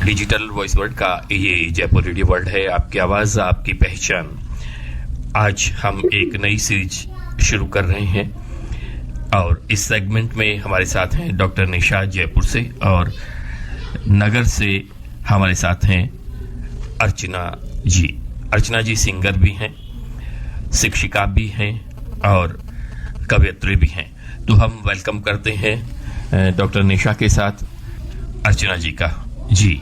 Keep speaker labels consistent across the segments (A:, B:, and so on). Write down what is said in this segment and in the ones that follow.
A: Digital voice world का ये Jaipur radio world है, आपकी आवाज आपकी पहचान। आज हम एक नई सीरीज शुरू कर रहे हैं और इस सेगमेंट में हमारे साथ हैं डॉक्टर निशा जयपुर से, और नगर से हमारे साथ हैं अर्चना जी। अर्चना जी सिंगर भी हैं, शिक्षिका भी हैं और कवयित्री भी हैं। तो हम वेलकम करते हैं डॉक्टर निशा के साथ अर्चना जी का। जी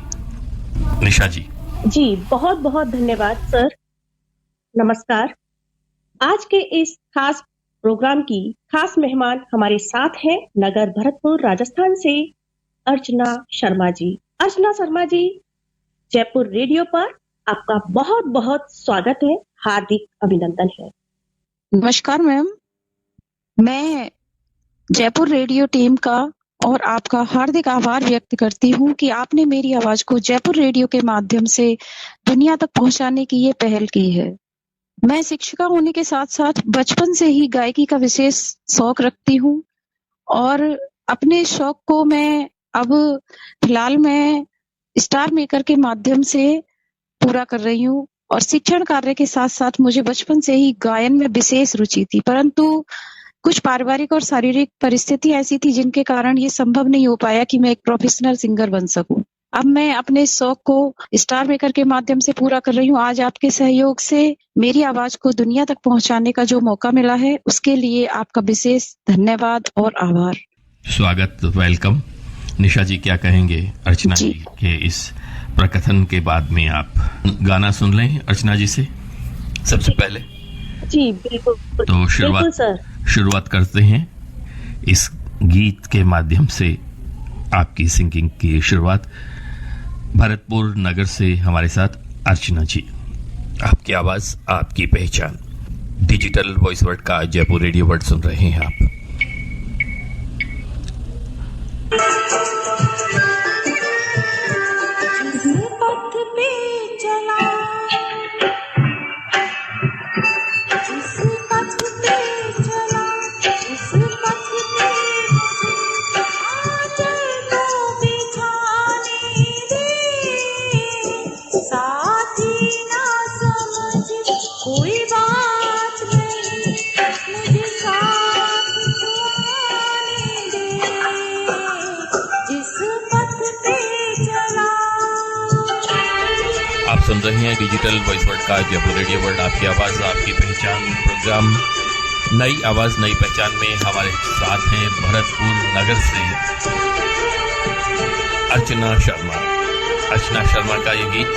A: निशा जी।
B: जी बहुत बहुत धन्यवाद सर। नमस्कार। आज के इस खास प्रोग्राम की खास मेहमान हमारे साथ हैं नगर भरतपुर राजस्थान से अर्चना शर्मा जी। अर्चना शर्मा जी, जयपुर रेडियो पर आपका बहुत बहुत स्वागत है, हार्दिक अभिनंदन है।
C: नमस्कार मैम, मैं जयपुर रेडियो टीम का और आपका हार्दिक आभार व्यक्त करती हूँ कि आपने मेरी आवाज को जयपुर रेडियो के माध्यम से दुनिया तक पहुंचाने की ये पहल की है। मैं शिक्षिका होने के साथ साथ बचपन से ही गायकी का विशेष शौक रखती हूँ और अपने शौक को मैं अब फिलहाल मैं स्टार मेकर के माध्यम से पूरा कर रही हूँ। और शिक्षण कार्य के साथ साथ मुझे बचपन से ही गायन में विशेष रुचि थी, परंतु कुछ पारिवारिक और शारीरिक परिस्थिति ऐसी थी जिनके कारण ये संभव नहीं हो पाया कि मैं एक प्रोफेशनल सिंगर बन सकूं। अब मैं अपने शौक को स्टार मेकर के माध्यम से पूरा कर रही हूँ। आज आपके सहयोग से मेरी आवाज को दुनिया तक पहुंचाने का जो मौका मिला है, उसके लिए आपका विशेष धन्यवाद और आभार।
A: स्वागत, वेलकम। निशा जी क्या कहेंगे अर्चना जी के इस प्रकथन के बाद में? आप गाना सुन लें अर्चना जी से सबसे पहले।
B: जी बिल्कुल।
A: तो शुरुआत करते हैं इस गीत के माध्यम से। आपकी सिंगिंग की शुरुआत भरतपुर नगर से हमारे साथ अर्चना जी। आपकी आवाज आपकी पहचान, डिजिटल वॉइस वर्ल्ड का जयपुर रेडियो वर्ल्ड सुन रहे हैं आप। आप सुन रहे हैं डिजिटल वॉइस वर्ल्ड का जयपुर रेडियो वर्ल्ड, आपकी आवाज आपकी पहचान प्रोग्राम। नई आवाज नई पहचान में हमारे साथ हैं भरतपुर नगर से अर्चना शर्मा। अर्चना शर्मा का ये गीत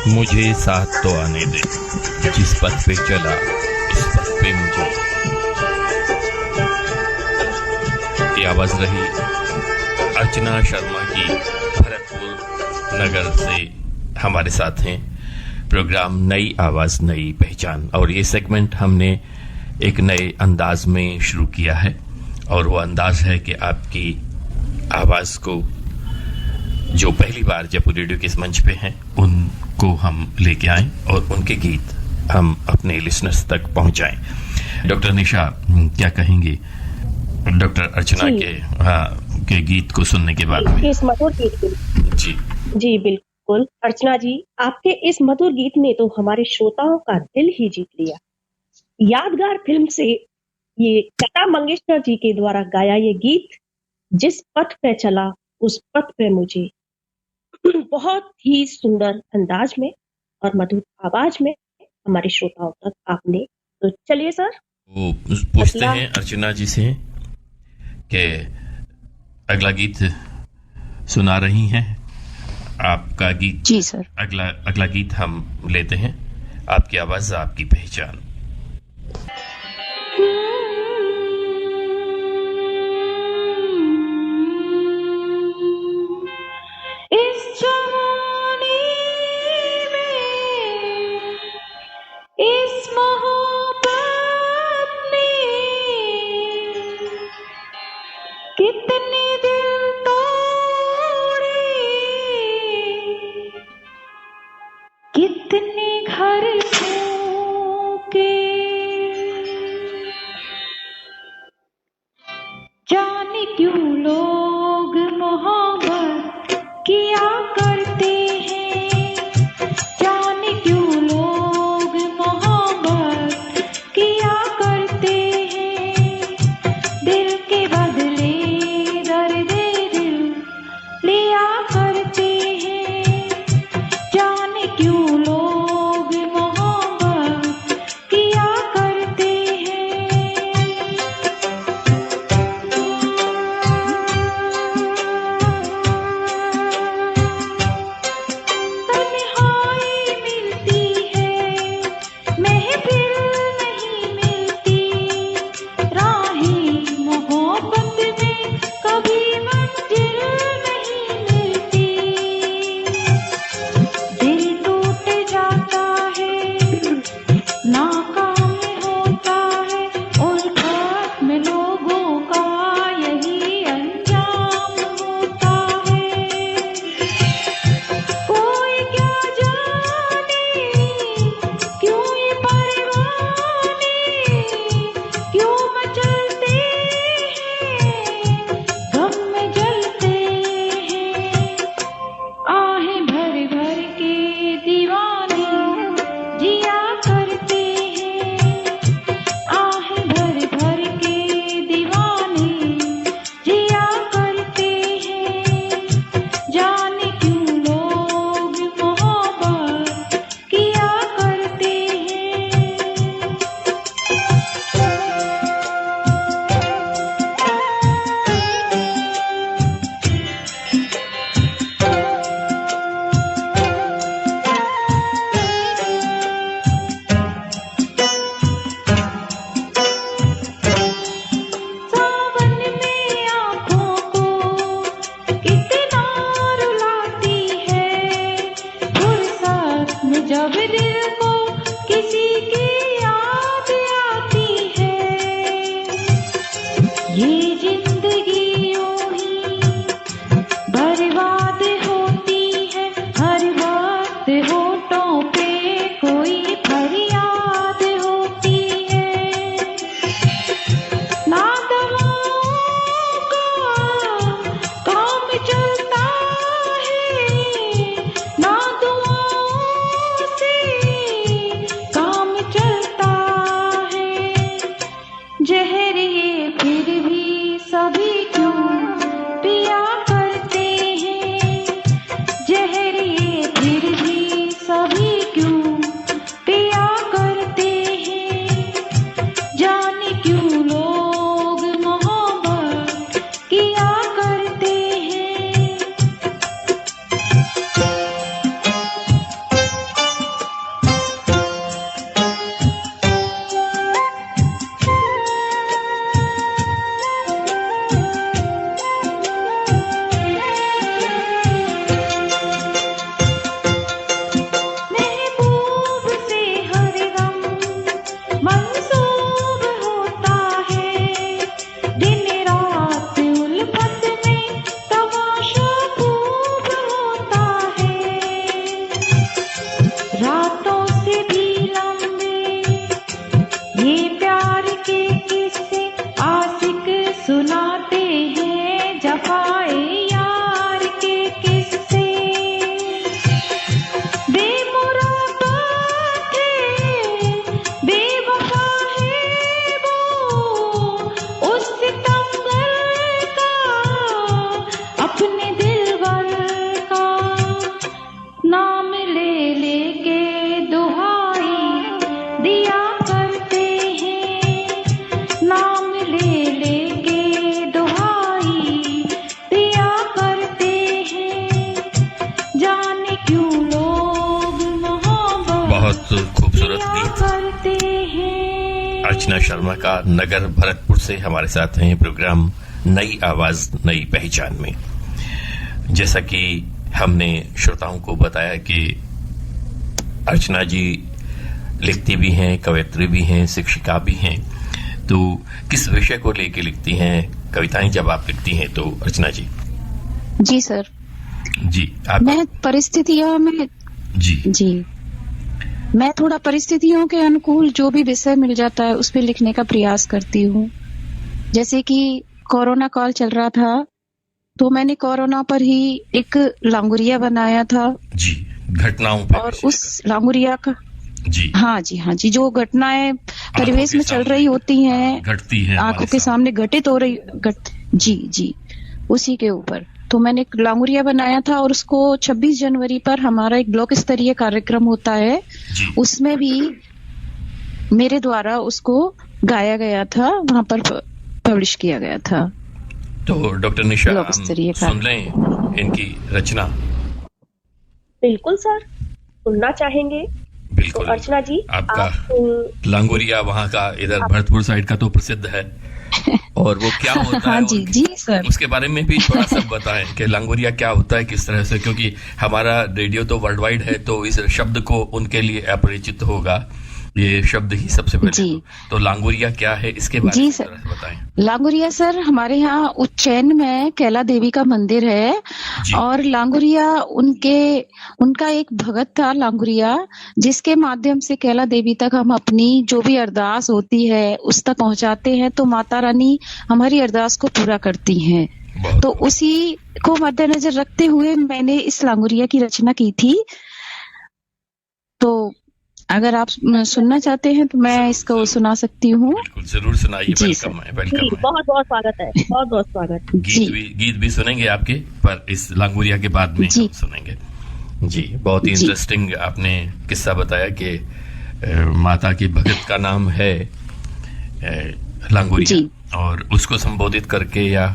A: मुझे साथ तो आने दे, जिस पथ पे चला उस पथ पे मुझे। ये आवाज रही अर्चना शर्मा की, भरतपुर नगर से हमारे साथ हैं। प्रोग्राम नई आवाज नई पहचान, और ये सेगमेंट हमने एक नए अंदाज में शुरू किया है, और वो अंदाज है कि आपकी आवाज को जो पहली बार जयपुर रेडियो के इस मंच पे हैं उनको हम लेके आएं और उनके गीत हम अपने लिसनर्स तक पहुंचाएं। डॉक्टर निशा, क्या कहेंगे डॉक्टर अर्चना के गीत को सुनने के बाद में?
B: इस मधुर गीत जी बिल्कुल अर्चना जी, आपके इस मधुर गीत ने तो हमारे श्रोताओं का दिल ही जीत लिया। यादगार फिल्म से ये लता मंगेशकर जी के द्वारा गाया ये गीत, जिस पथ पे चला उस पथ पे मुझे, बहुत ही सुंदर अंदाज में और मधुर आवाज में हमारे श्रोताओं तक आपने, तो चलिए सर
A: वो पूछते हैं अर्चना जी से कि अगला गीत सुना रही हैं आपका गीत?
C: जी सर।
A: अगला गीत हम लेते हैं, आपकी आवाज आपकी पहचान।
D: चलता है ना दुआओं से
A: अर्चना शर्मा का नगर भरतपुर से हमारे साथ हैं प्रोग्राम नई आवाज नई पहचान में। जैसा कि हमने श्रोताओं को बताया कि अर्चना जी लिखती भी हैं, कवयित्री भी हैं, शिक्षिका भी हैं, तो किस विषय को लेके लिखती हैं कविताएं जब आप लिखती हैं तो अर्चना जी?
C: जी सर,
A: जी आप
C: मैं परिस्थितियों में
A: जी
C: मैं थोड़ा परिस्थितियों के अनुकूल जो भी विषय मिल जाता है उस पे लिखने का प्रयास करती हूँ। जैसे कि कोरोना काल चल रहा था तो मैंने कोरोना पर ही एक लांगुरिया बनाया था
A: जी, घटनाओं पे
C: और उस लांगुरिया का
A: जी
C: हाँ जी जो घटनाएं परिवेश में चल रही होती हैं,
A: घटती हैं,
C: आंखों के सामने घटित हो रही जी उसी के ऊपर तो मैंने एक लांगुरिया बनाया था और उसको 26 जनवरी पर हमारा एक ब्लॉक स्तरीय कार्यक्रम होता है, उसमें भी मेरे द्वारा उसको गाया गया था, वहां पर पब्लिश किया गया था।
A: तो डॉक्टर निशा
C: ब्लॉक स्तरीय
A: सुन लें इनकी रचना?
B: बिल्कुल सर, सुनना चाहेंगे।
A: बिल्कुल।
B: तो अर्चना जी
A: आपका लांगुरिया वहाँ का इधर भरतपुर साइड का तो प्रसिद्ध है और वो क्या होता
C: हाँ
A: है
C: जी सर,
A: उसके बारे में भी थोड़ा सा बताएं कि लांगुरिया क्या होता है, किस तरह से, क्योंकि हमारा रेडियो तो वर्ल्ड वाइड है तो इस शब्द को उनके लिए अपरिचित होगा ये शब्द ही सबसे पहले। तो लांगुरिया क्या है इसके बारे में थोड़ा सा बताएं।
C: लांगुरिया सर हमारे यहाँ उज्जैन में कैला देवी का मंदिर है और लांगुरिया उनका एक भगत था लांगुरिया, जिसके माध्यम से कैला देवी तक हम अपनी जो भी अरदास होती है उस तक पहुंचाते हैं तो माता रानी हमारी अरदास को पूरा करती हैं। तो उसी को मद्देनजर रखते हुए मैंने इस लांगुरिया की रचना की थी। तो अगर आप सुनना चाहते हैं तो मैं इसको सुना सकती हूँ।
A: बिल्कुल, जरूर सुनाइए। वेलकम है।
B: बहुत बहुत स्वागत है, बहुत बहुत स्वागत।
A: गीत भी सुनेंगे आपके, पर इस लांगुरिया के बाद में हम सुनेंगे। जी, बहुत ही इंटरेस्टिंग आपने किस्सा बताया कि माता की भगत का नाम है लांगुरिया और उसको संबोधित करके या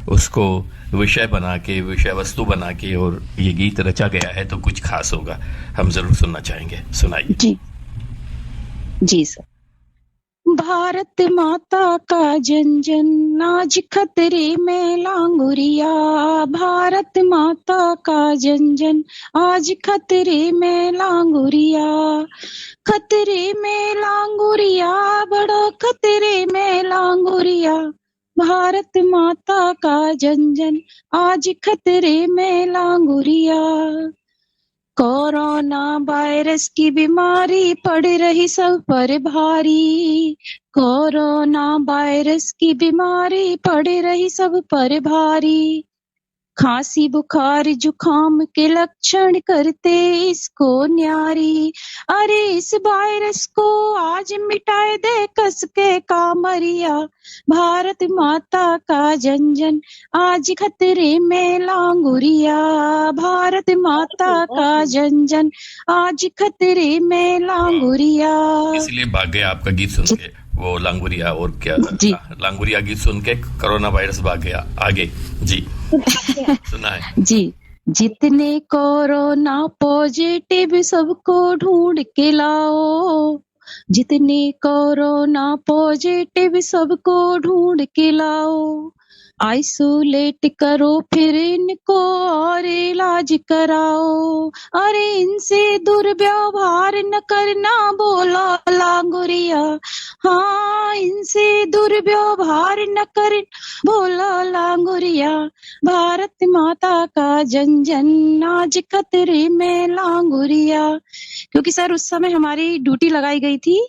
A: उसको विषय बना के, विषय वस्तु बना के और ये गीत रचा गया है तो कुछ खास होगा, हम जरूर सुनना चाहेंगे। सुनाइए।
C: जी सर। भारत माता का जन जन आज खतरे में लांगुरिया, भारत माता का जन जन आज खतरे में लांगुरिया, खतरे में लांगुरिया, बड़ा खतरे में लांगुरिया, भारत माता का जन जन आज खतरे में लांगुरिया। कोरोना वायरस की बीमारी पड़ रही सब पर भारी, कोरोना वायरस की बीमारी पड़ रही सब पर भारी, खांसी बुखार जुखाम के लक्षण करते इसको न्यारी, अरे इस वायरस को आज मिटाए दे कस के कामरिया, भारत माता का जन जन आज खतरे में लांगुरिया, भारत माता का जन जन आज खतरे में लांगुरिया।
A: इसलिए भाग गया आपका गीत सुन के वो लांगुरिया, और क्या लांगुरिया गीत सुन के कोरोना वायरस भाग गया। आगे जी सुनाए।
C: जी, जितने कोरोना पॉजिटिव सबको ढूंढ के लाओ, जितने कोरोना पॉजिटिव सबको ढूंढ के लाओ, आइसोलेट करो फिर इनको और इलाज कराओ, अरे इनसे दुर्व्यवहार न करना बोला लांगुरिया, हाँ इनसे दुर्व्यवहार न कर बोला लांगुरिया, भारत माता का जन जन आज खतरे में लांगुरिया। क्योंकि सर उस समय हमारी ड्यूटी लगाई गई थी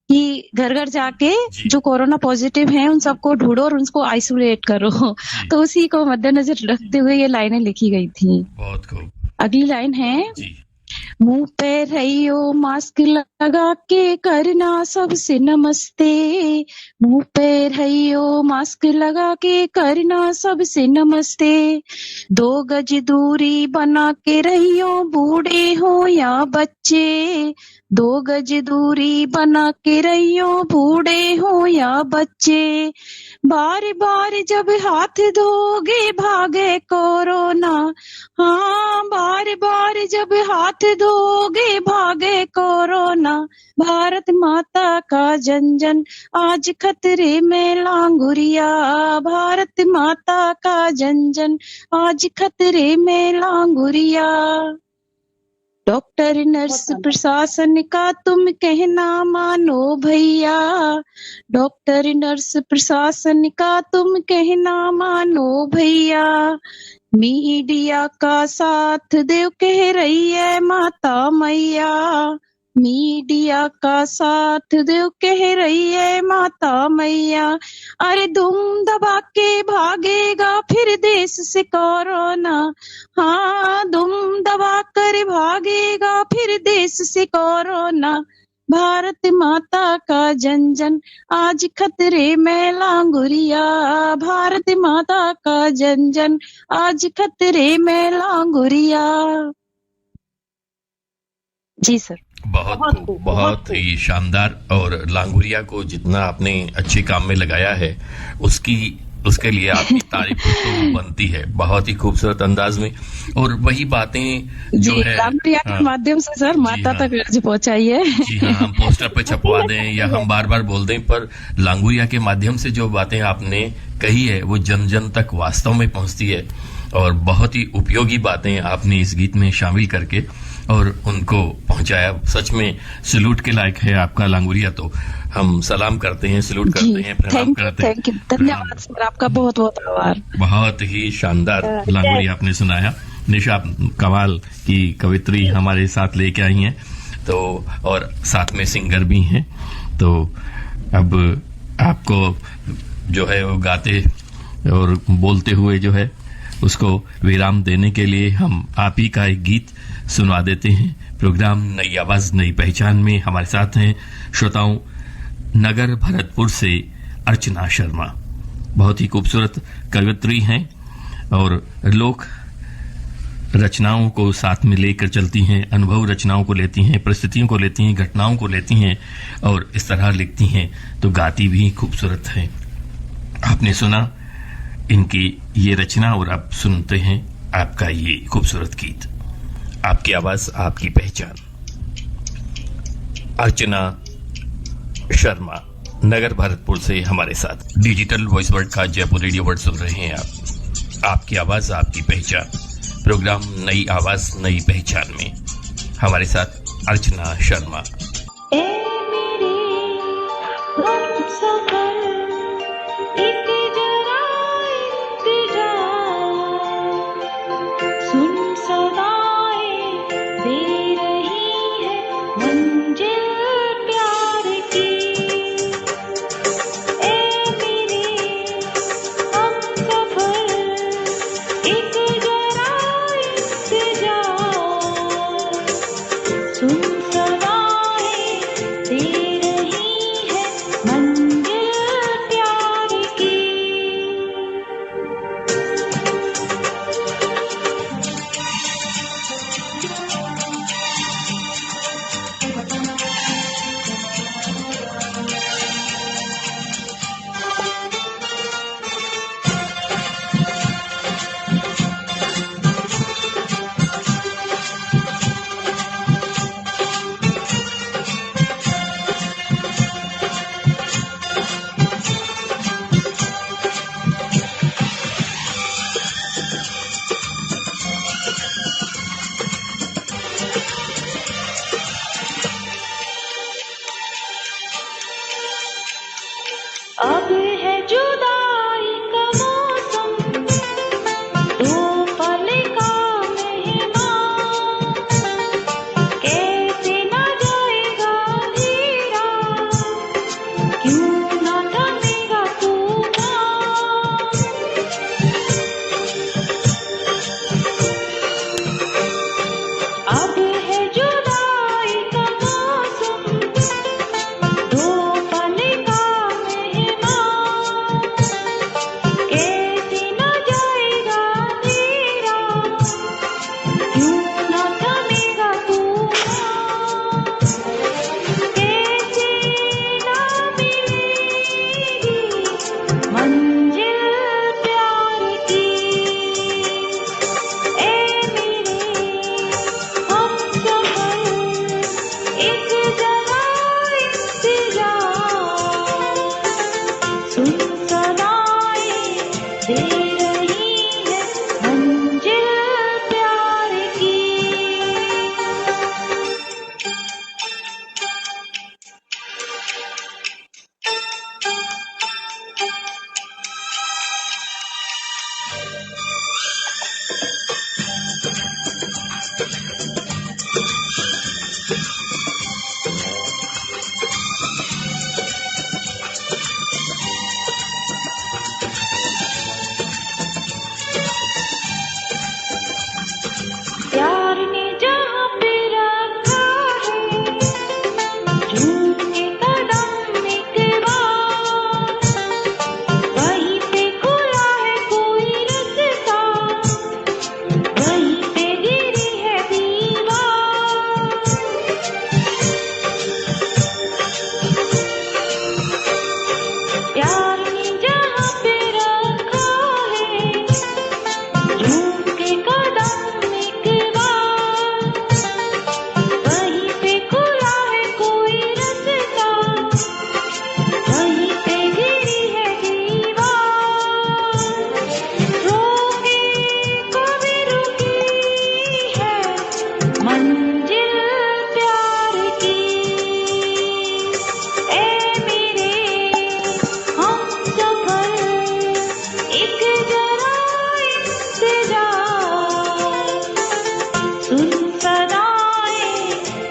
C: कि घर घर जाके जो कोरोना पॉजिटिव हैं उन सबको ढूंढो और उनको आइसोलेट करो, तो उसी को मद्देनजर रखते हुए ये लाइनें लिखी गई थी।
A: बहुत खूब।
C: अगली लाइन है, मुंह पे रहियो मास्क लगा के करना सबसे नमस्ते, मुंह पे रहियो मास्क लगा के करना सबसे नमस्ते, 2 गज दूरी बना के रहियो बूढ़े हो या बच्चे, 2 गज दूरी बना के रहियो बूढ़े हो या बच्चे, बार बार जब हाथ धोगे भागे कोरोना, हाँ बार बार में जब हाथ धोगे भागे कोरोना, भारत माता का जन जन आज खतरे में लांगुरिया, भारत माता का जन जन आज खतरे में लांगुरिया। डॉक्टर नर्स प्रशासन का तुम कहना मानो भैया, डॉक्टर नर्स प्रशासन का तुम कहना मानो भैया। मीडिया का साथ देव कह रही है माता मैया, मीडिया का साथ देव कह रही है माता मैया। अरे दुम दबा के भागेगा फिर देश से कोरोना, हाँ दुम दबा कर भागेगा फिर देश से कोरोना, भारत माता का जन जन आज खतरे में लांगुरिया, भारत माता का जन जन आज खतरे में लांगुरिया। जी सर।
A: बहुत ही शानदार। और लांगुरिया को जितना आपने अच्छे काम में लगाया है उसके लिए आपकी तारीफ तो बनती है, बहुत ही खूबसूरत अंदाज में। और वही बातें जो है
C: लांगुरिया के माध्यम से सर माता तक अर्ज पहुंचाइए।
A: जी हाँ, हम पोस्टर पे छपवा दें या हम बार बार बोल दें, पर लांगुरिया के माध्यम से जो बातें आपने कही है वो जन जन तक वास्तव में पहुंचती है। और बहुत ही उपयोगी बातें आपने इस गीत में शामिल करके और उनको पहुंचाया। सच में सैल्यूट के लायक है आपका लांगुरिया। तो हम सलाम करते हैं, सैल्यूट करते हैं, प्रणाम करते हैं।
C: धन्यवाद सर, आपका बहुत बहुत आभार।
A: बहुत ही शानदार लांगुरिया आपने सुनाया। निशा कमाल की कवित्री हमारे साथ लेके आई हैं, तो और साथ में सिंगर भी हैं। तो अब आपको जो है वो गाते और बोलते हुए जो है उसको विराम देने के लिए हम आप ही का एक गीत सुनवा देते हैं। प्रोग्राम नई आवाज नई पहचान में हमारे साथ हैं श्रोताओं नगर भरतपुर से अर्चना शर्मा। बहुत ही खूबसूरत कवित्री हैं और लोक रचनाओं को साथ में लेकर चलती हैं, अनुभव रचनाओं को लेती हैं, परिस्थितियों को लेती हैं, घटनाओं को लेती हैं और इस तरह लिखती हैं, तो गाती भी खूबसूरत हैं। आपने सुना इनकी ये रचना और आप सुनते हैं आपका ये खूबसूरत गीत। आपकी आवाज आपकी पहचान। अर्चना शर्मा नगर भरतपुर से हमारे साथ डिजिटल वॉइस वर्ल्ड का जयपुर रेडियो वर्ल्ड सुन रहे हैं आप। आपकी आवाज आपकी पहचान, प्रोग्राम नई आवाज नई पहचान में हमारे साथ अर्चना शर्मा।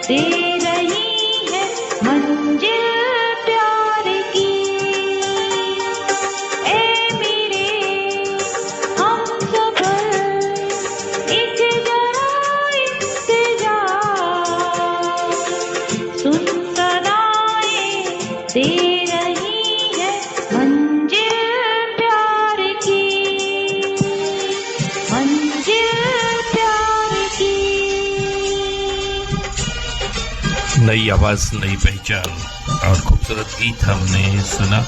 D: दे रही है मंजिल प्यार की। ए मेरे हमसफर एक जरा इंतजार, सुन सदाएं दे रही है मंजिल प्यार की, मंजिल प्यार की।
A: नई आवाज नई पहचान और खूबसूरत गीत हमने सुना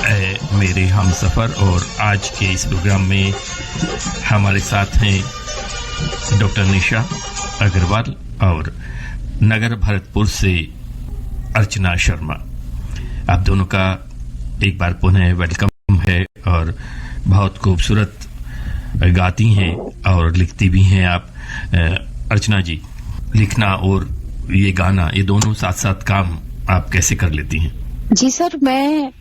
A: ए मेरे हम सफर। और आज के इस प्रोग्राम में हमारे साथ हैं डॉक्टर निशा अग्रवाल और नगर भरतपुर से अर्चना शर्मा। आप दोनों का एक बार पुनः वेलकम है। और बहुत खूबसूरत गाती हैं और लिखती भी हैं आप। अर्चना जी, लिखना और ये गाना, ये दोनों साथ साथ काम आप कैसे कर लेती हैं?
C: जी सर, मैं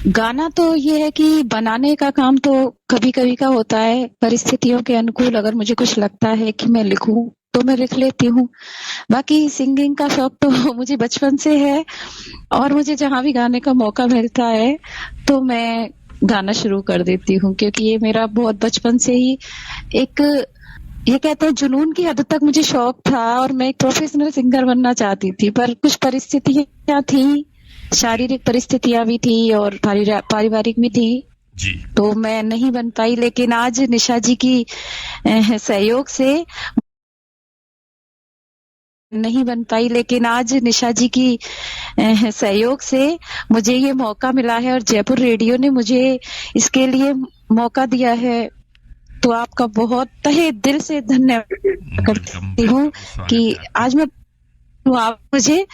C: गाना तो ये है कि बनाने का काम तो कभी कभी का होता है, परिस्थितियों के अनुकूल अगर मुझे कुछ लगता है कि मैं लिखूं तो मैं लिख लेती हूँ। बाकी सिंगिंग का शौक तो मुझे बचपन से है और मुझे जहां भी गाने का मौका मिलता है तो मैं गाना शुरू कर देती हूँ, क्योंकि ये मेरा बहुत बचपन से ही एक, ये कहते हैं जुनून की हद तक मुझे शौक था और मैं एक प्रोफेशनल सिंगर बनना चाहती थी। पर कुछ परिस्थितियां थी, शारीरिक परिस्थितियां भी थी और पारिवारिक भी थी,
A: जी।
C: तो मैं नहीं बन पाई। लेकिन आज निशा जी की सहयोग से नहीं बन पाई, लेकिन आज निशा जी की सहयोग से मुझे ये मौका मिला है और जयपुर रेडियो ने मुझे इसके लिए मौका दिया है। तो आपका बहुत तहे दिल से धन्यवाद करती हूँ कि आज मैं, तो आप मुझे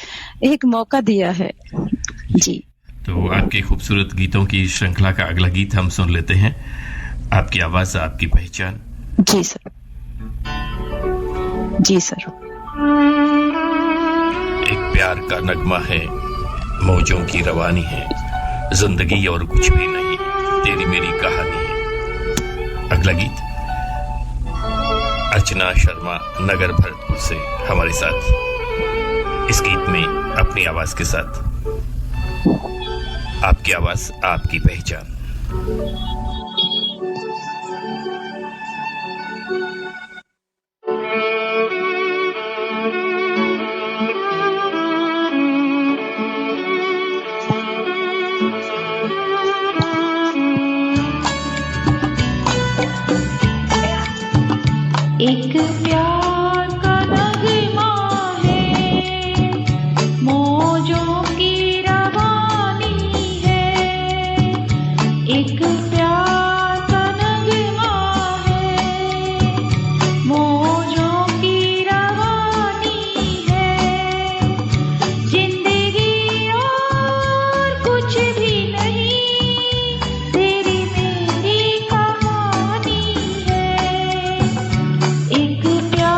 C: एक मौका दिया है। जी।
A: तो आपके खूबसूरत गीतों की श्रृंखला का अगला गीत हम सुन लेते हैं। आपकी आवाज आपकी पहचान।
C: जी सर। जी सर।
A: एक प्यार का नगमा है, मौजों की रवानी है, जिंदगी और कुछ भी नहीं, तेरी मेरी कहानी है। अगला गीत अर्चना शर्मा नगर भरतपुर से हमारे साथ इस गीत में अपनी आवाज के साथ। आपकी आवाज आपकी पहचान।
D: एक प्यार का नगमा है, मौजों की रवानी है। एक प्यार का नगमा है, मौजों की रवानी है। जिंदगी और कुछ भी नहीं, तेरी मेरी कहानी है। एक प्यार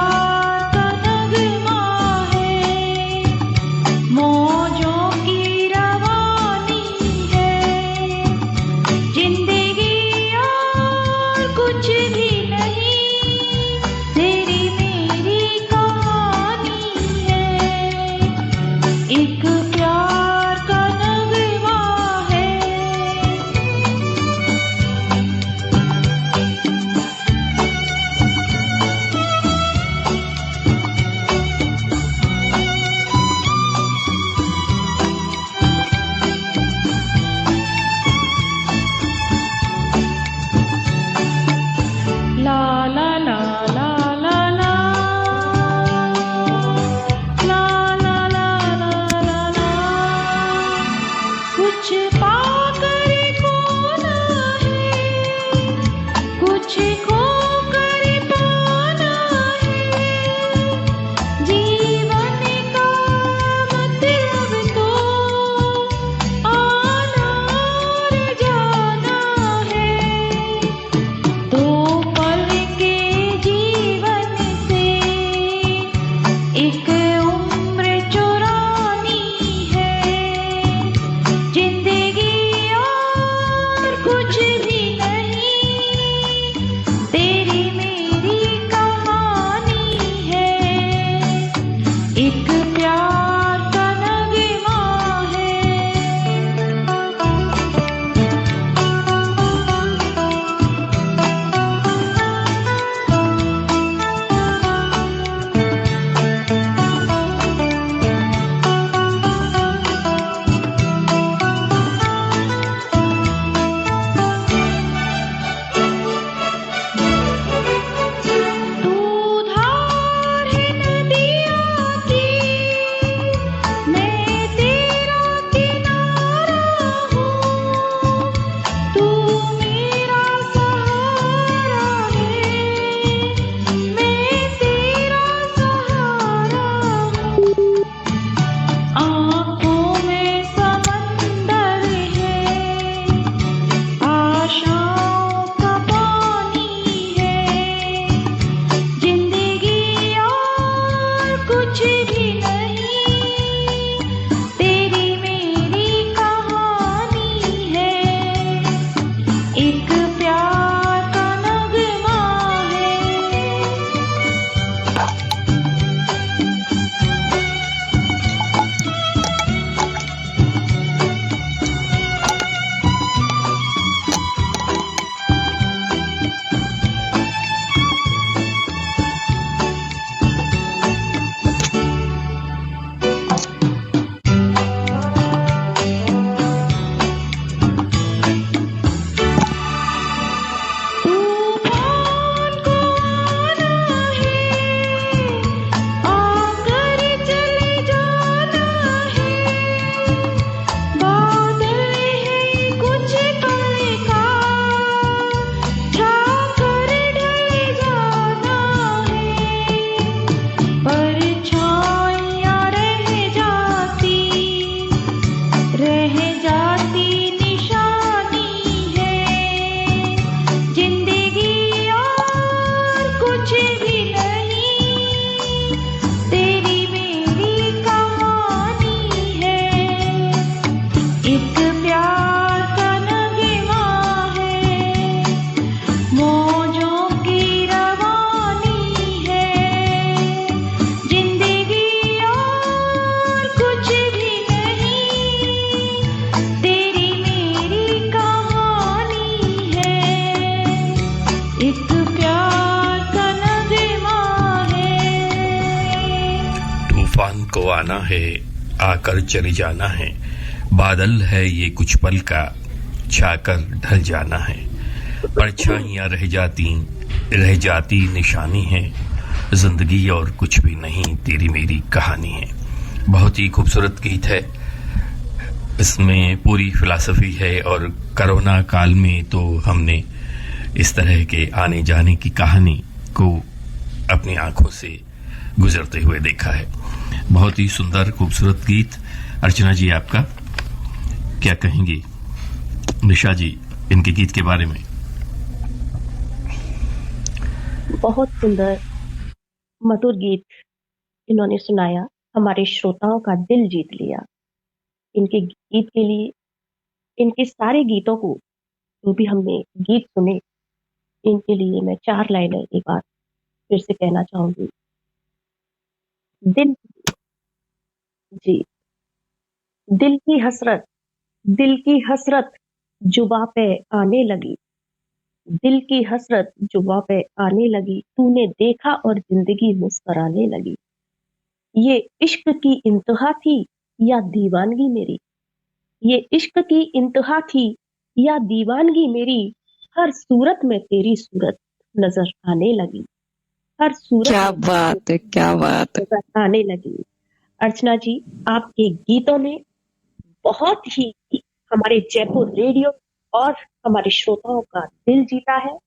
D: कुछ भी नहीं, तेरी मेरी कहानी है। एक प्यार का नगमा है, मौजों की रवानी है। जिंदगी और कुछ भी नहीं, तेरी मेरी कहानी है। एक प्यार का नगमा है।
A: तूफान को आना है, आकर चले जाना है। बादल है ये कुछ पल का, छाकर ढल जाना है। परछाइयां रह जाती निशानी है। जिंदगी और कुछ भी नहीं, तेरी मेरी कहानी है। बहुत ही खूबसूरत गीत है। इसमें पूरी फिलॉसफी है और कोरोना काल में तो हमने इस तरह के आने जाने की कहानी को अपनी आंखों से गुजरते हुए देखा है। बहुत ही सुंदर खूबसूरत गीत। अर्चना जी, आपका क्या कहेंगी निशा जी इनके गीत के बारे में?
B: बहुत सुंदर मधुर गीत इन्होंने सुनाया, हमारे श्रोताओं का दिल जीत लिया। इनके गीत के लिए, इनके सारे गीतों को, जो भी हमने गीत सुने, इनके लिए मैं 4 लाइनें एक बार फिर से कहना चाहूंगी। दिल जी, दिल की हसरत जुबा पे आने लगी, दिल की हसरत जुबा पे आने लगी। तूने देखा और जिंदगी मुस्कुराने लगी। ये इश्क की इंतहा थी या दीवानगी मेरी, ये इश्क की इंतहा थी या दीवानगी मेरी। हर सूरत में तेरी सूरत नजर आने लगी, हर सूरत
C: क्या
B: में
C: बात है, क्या बात है।
B: नजर आने लगी। अर्चना जी, आपके गीतों ने बहुत ही हमारे जयपुर रेडियो और हमारे श्रोताओं का दिल जीता है।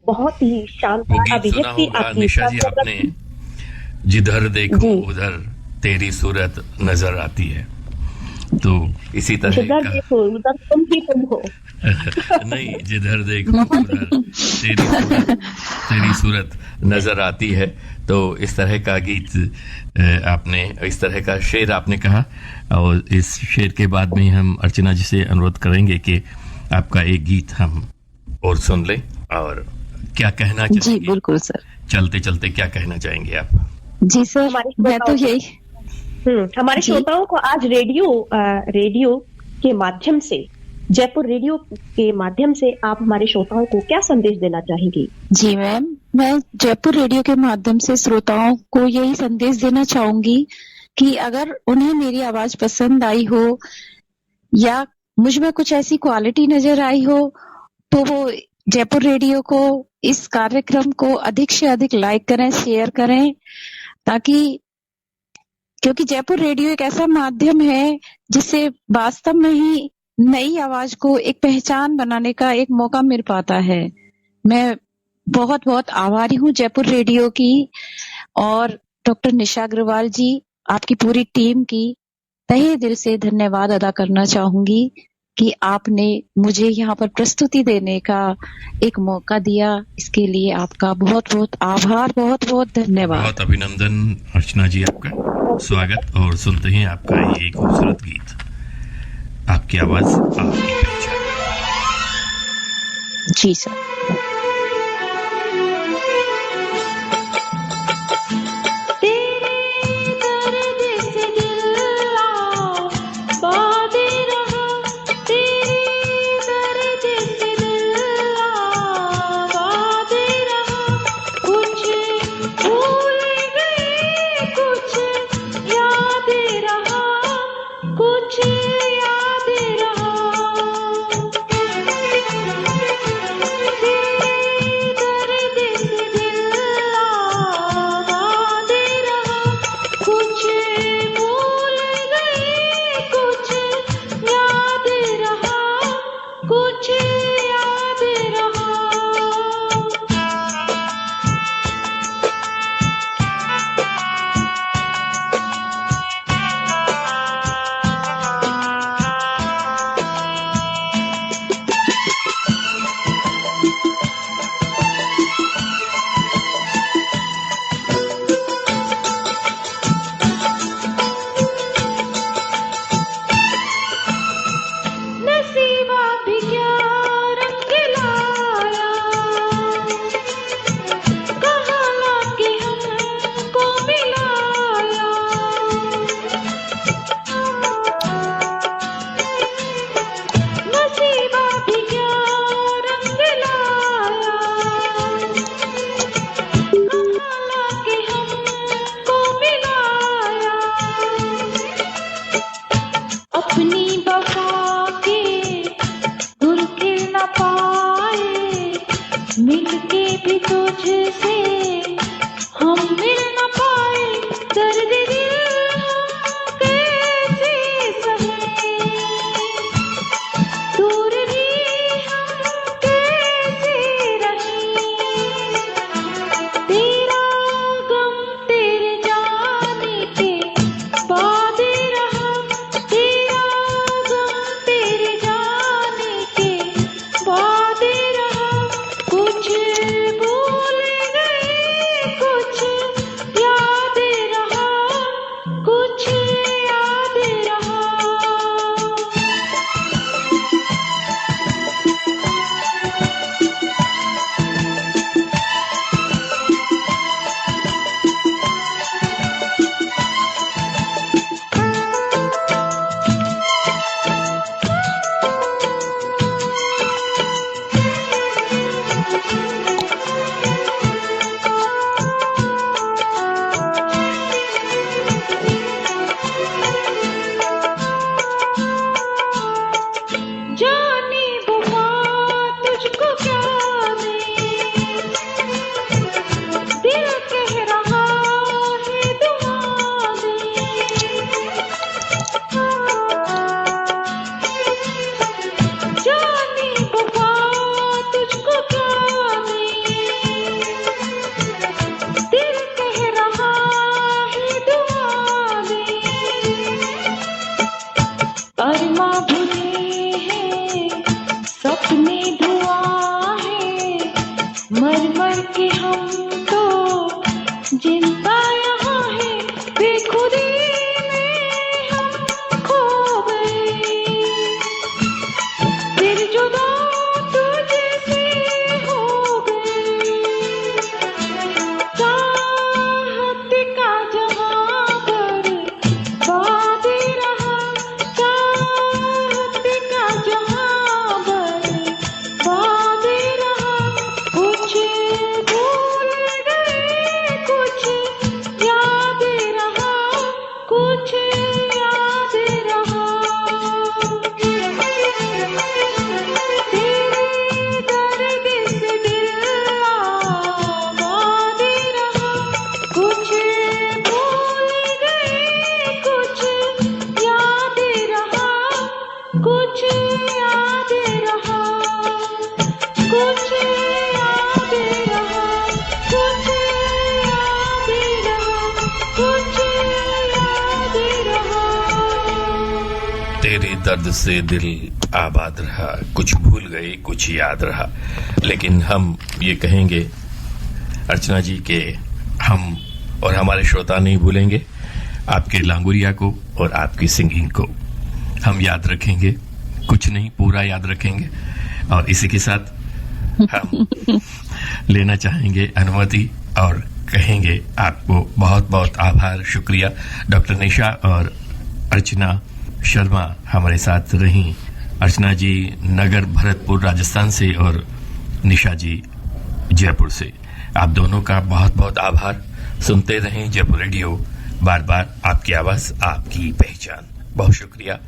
B: बहुत ही
A: वो
B: शानदार
A: गीत सुना
B: अभिव्यक्ति
A: होगा
B: आपकी
A: निशा जी
B: शानदार
A: आपने, जिधर देखूं
B: जी।
A: उधर तेरी सूरत नजर आती है। तो इसी तरह
B: जिधर
A: का
B: देखो उधर तुम ही तुम हो।
A: नहीं, जिधर देखो उधर तेरी सूरत नजर आती है। तो इस तरह का गीत आपने, इस तरह का शेर आपने कहा। और इस शेर के बाद में हम अर्चना जी से अनुरोध करेंगे कि आपका एक गीत हम और सुन लें। और क्या कहना
C: जी
A: चाहेंगे
C: बिल्कुल सर।
A: चलते चलते, क्या कहना चाहेंगे आप?
C: जी सर,
B: हमारे
C: मैं तो
B: श्रोताओं को-
C: यही
B: हमारे
C: जी।
B: श्रोताओं को आज रेडियो के माध्यम से, जयपुर रेडियो के माध्यम से आप हमारे श्रोताओं को क्या संदेश देना चाहेंगी?
C: जी मैम, मैं जयपुर रेडियो के माध्यम से श्रोताओं को यही संदेश देना चाहूंगी कि अगर उन्हें मेरी आवाज पसंद आई हो या मुझ में कुछ ऐसी क्वालिटी नजर आई हो, तो वो जयपुर रेडियो को, इस कार्यक्रम को अधिक से अधिक लाइक करें, शेयर करें, ताकि, क्योंकि जयपुर रेडियो एक ऐसा माध्यम है जिससे वास्तव में ही नई आवाज को एक पहचान बनाने का एक मौका मिल पाता है। मैं बहुत बहुत आभारी हूँ जयपुर रेडियो की और डॉक्टर निशा अग्रवाल जी, आपकी पूरी टीम की तहे दिल से धन्यवाद अदा करना चाहूंगी कि आपने मुझे यहाँ पर प्रस्तुति देने का एक मौका दिया। इसके लिए आपका बहुत बहुत आभार, बहुत बहुत धन्यवाद।
A: बहुत अभिनंदन अर्चना जी, आपका स्वागत। और सुनते हैं आपका ये खूबसूरत गीत, आपकी आवाज आपकी पहचान।
C: जी सर।
D: तेरे दर्द से दिल आबादे रहा, तेरे दर्द से दिल आबादे रहा। कुछ भूल गए, कुछ याद रहा, कुछ याद रहा। हम मिल न पाए दर्द दिल हम कैसे सहे, दूर भी हम कैसे रहे, तेरा गम तेरे जाने के बाद रहा, तेरा गम तेरे जाने के बाद रहा, कुछ भूल गए कुछ याद रहा, कुछ याद रहा। जाने वफा तुझको क्या मैं, दिल कह रहा है दुआ दे, जाने वफा तुझको क्या मैं, दिल कह रहा है दुआ दे, अरमा भुले हैं सपने धुआं है, मर मर के हम तो जिंदा यहाँ है, बेखुदी में हम खो गए, फिर जुदा तुझसे हो गए, चाहत का जहां पर बाद रहा, चाहत का जहां पर बाद रहा, कुछ भूल गए कुछ याद रहा, कुछ याद रहा, तेरे दर्द से दिल आबाद रहा, कुछ भूल गए कुछ याद रहा, कुछ याद रहा, कुछ याद रहा, कुछ याद रहा, कुछ याद रहा।
A: तेरे दर्द से दिल आबाद रहा, कुछ भूल गए कुछ याद रहा। लेकिन हम ये कहेंगे अर्चना जी के हम और हमारे श्रोता नहीं भूलेंगे आपके लांगुरिया को और आपकी सिंगिंग को हम याद रखेंगे, कुछ नहीं पूरा याद रखेंगे। और इसी के साथ हम लेना चाहेंगे अनुमति और कहेंगे आपको बहुत बहुत आभार, शुक्रिया। डॉक्टर निशा और अर्चना शर्मा हमारे साथ रहीं। अर्चना जी नगर भरतपुर राजस्थान से और निशा जी जयपुर से। आप दोनों का बहुत बहुत आभार। सुनते रहें जयपुर रेडियो, बार बार आपकी आवाज आपकी पहचान। बहुत शुक्रिया।